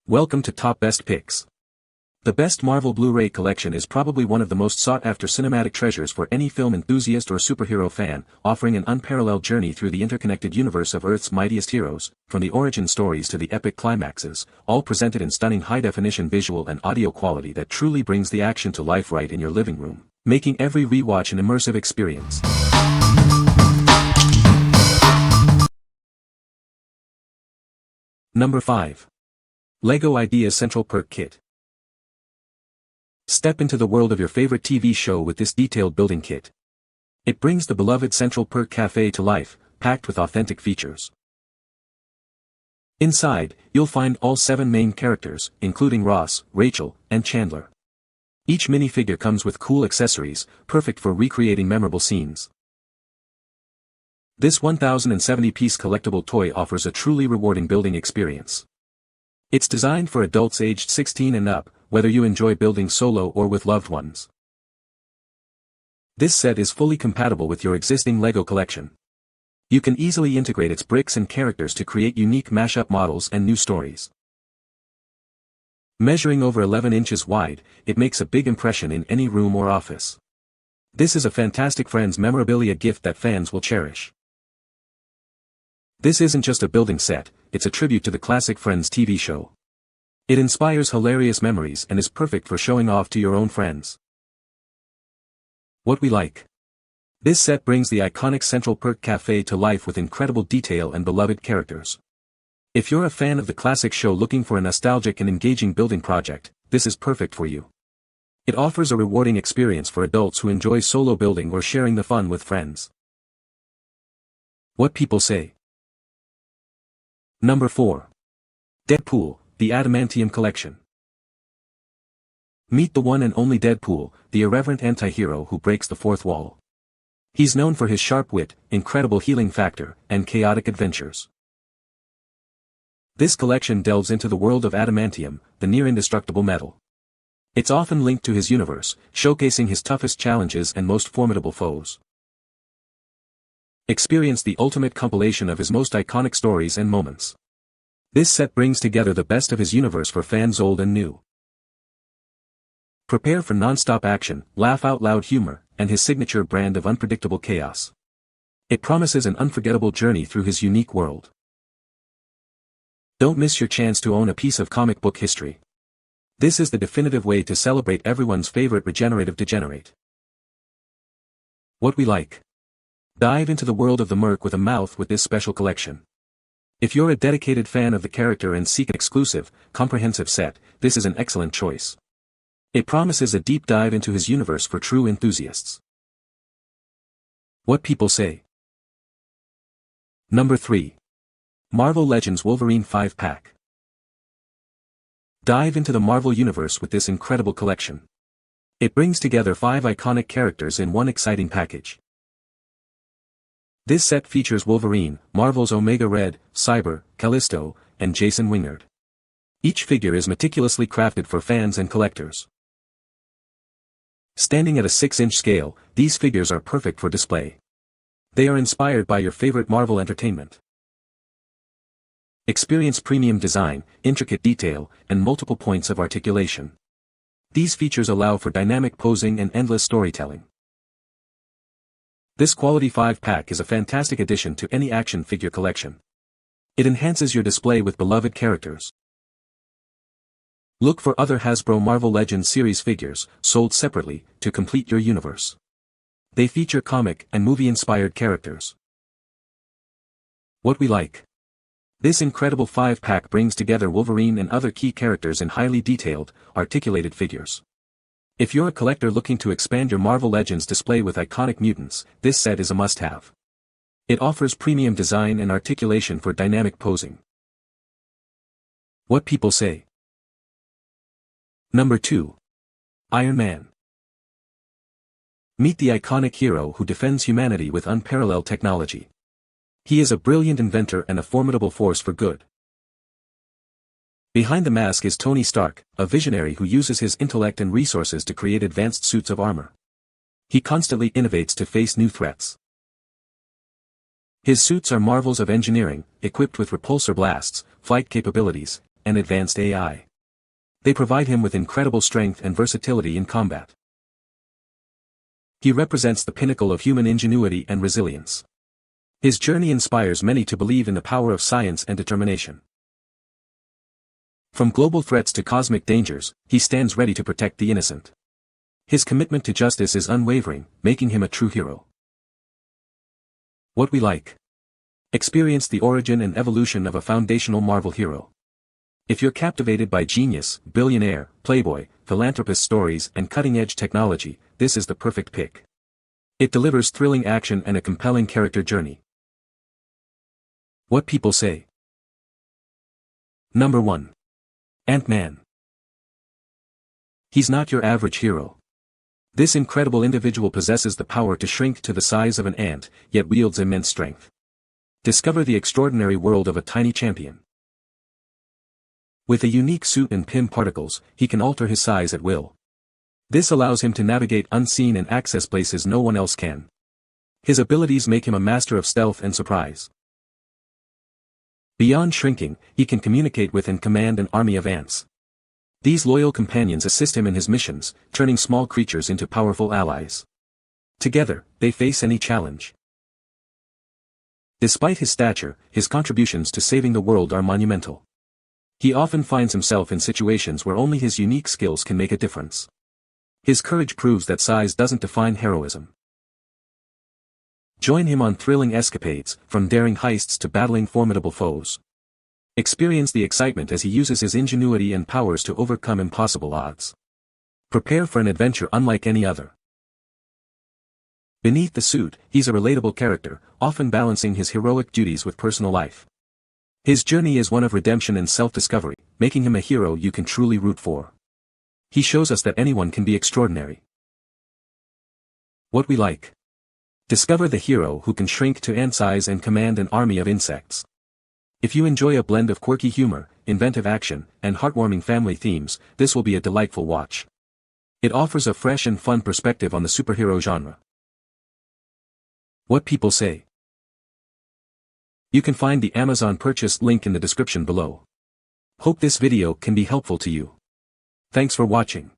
Welcome to Top Best Picks. The best Marvel Blu-ray Collection is probably one of the most sought-after cinematic treasures for any film enthusiast or superhero fan, offering an unparalleled journey through the interconnected universe of Earth's mightiest heroes, from the origin stories to the epic climaxes, all presented in stunning high-definition visual and audio quality that truly brings the action to life right in your living room, making every rewatch an immersive experience. Number 5. LEGO Ideas Central Perk Kit. Step into the world of your favorite TV show with this detailed building kit. It brings the beloved Central Perk Cafe to life, packed with authentic features. Inside, you'll find all 7 main characters, including Ross, Rachel, and Chandler. Each minifigure comes with cool accessories, perfect for recreating memorable scenes. This 1,070-piece collectible toy offers a truly rewarding building experience. It's designed for adults aged 16 and up, whether you enjoy building solo or with loved ones. This set is fully compatible with your existing LEGO collection. You can easily integrate its bricks and characters to create unique mashup models and new stories. Measuring over 11 inches wide, it makes a big impression in any room or office. This is a fantastic Friends memorabilia gift that fans will cherish. This isn't just a building set, it's a tribute to the classic Friends TV show. It inspires hilarious memories and is perfect for showing off to your own friends. What we like. This set brings the iconic Central Perk Cafe to life with incredible detail and beloved characters. If you're a fan of the classic show looking for a nostalgic and engaging building project, this is perfect for you. It offers a rewarding experience for adults who enjoy solo building or sharing the fun with friends. What people say. Number 4. Deadpool, the Adamantium Collection. Meet the one and only Deadpool, the irreverent anti-hero who breaks the fourth wall. He's known for his sharp wit, incredible healing factor, and chaotic adventures. This collection delves into the world of adamantium, the near-indestructible metal. It's often linked to his universe, showcasing his toughest challenges and most formidable foes. Experience the ultimate compilation of his most iconic stories and moments. This set brings together the best of his universe for fans old and new. Prepare for non-stop action, laugh-out-loud humor, and his signature brand of unpredictable chaos. It promises an unforgettable journey through his unique world. Don't miss your chance to own a piece of comic book history. This is the definitive way to celebrate everyone's favorite regenerative degenerate. What we like. Dive into the world of the Merc with a mouth with this special collection. If you're a dedicated fan of the character and seek an exclusive, comprehensive set, this is an excellent choice. It promises a deep dive into his universe for true enthusiasts. What people say. Number 3. Marvel Legends Wolverine 5-pack. Dive into the Marvel Universe with this incredible collection. It brings together 5 iconic characters in one exciting package. This set features Wolverine, Marvel's Omega Red, Cyber, Callisto, and Jason Wingard. Each figure is meticulously crafted for fans and collectors. Standing at a 6-inch scale, these figures are perfect for display. They are inspired by your favorite Marvel entertainment. Experience premium design, intricate detail, and multiple points of articulation. These features allow for dynamic posing and endless storytelling. This quality 5-pack is a fantastic addition to any action figure collection. It enhances your display with beloved characters. Look for other Hasbro Marvel Legends series figures, sold separately, to complete your universe. They feature comic and movie-inspired characters. What we like. This incredible 5-pack brings together Wolverine and other key characters in highly detailed, articulated figures. If you're a collector looking to expand your Marvel Legends display with iconic mutants, this set is a must-have. It offers premium design and articulation for dynamic posing. What people say. Number 2. Iron Man. Meet the iconic hero who defends humanity with unparalleled technology. He is a brilliant inventor and a formidable force for good. Behind the mask is Tony Stark, a visionary who uses his intellect and resources to create advanced suits of armor. He constantly innovates to face new threats. His suits are marvels of engineering, equipped with repulsor blasts, flight capabilities, and advanced AI. They provide him with incredible strength and versatility in combat. He represents the pinnacle of human ingenuity and resilience. His journey inspires many to believe in the power of science and determination. From global threats to cosmic dangers, he stands ready to protect the innocent. His commitment to justice is unwavering, making him a true hero. What we like. Experience the origin and evolution of a foundational Marvel hero. If you're captivated by genius, billionaire, playboy, philanthropist stories and cutting-edge technology, this is the perfect pick. It delivers thrilling action and a compelling character journey. What people say. Number 1. Ant-Man. He's not your average hero. This incredible individual possesses the power to shrink to the size of an ant, yet wields immense strength. Discover the extraordinary world of a tiny champion. With a unique suit and Pym particles, he can alter his size at will. This allows him to navigate unseen and access places no one else can. His abilities make him a master of stealth and surprise. Beyond shrinking, he can communicate with and command an army of ants. These loyal companions assist him in his missions, turning small creatures into powerful allies. Together, they face any challenge. Despite his stature, his contributions to saving the world are monumental. He often finds himself in situations where only his unique skills can make a difference. His courage proves that size doesn't define heroism. Join him on thrilling escapades, from daring heists to battling formidable foes. Experience the excitement as he uses his ingenuity and powers to overcome impossible odds. Prepare for an adventure unlike any other. Beneath the suit, he's a relatable character, often balancing his heroic duties with personal life. His journey is one of redemption and self-discovery, making him a hero you can truly root for. He shows us that anyone can be extraordinary. What we like. Discover the hero who can shrink to ant size and command an army of insects. If you enjoy a blend of quirky humor, inventive action, and heartwarming family themes, this will be a delightful watch. It offers a fresh and fun perspective on the superhero genre. What people say. You can find the Amazon purchase link in the description below. Hope this video can be helpful to you. Thanks for watching.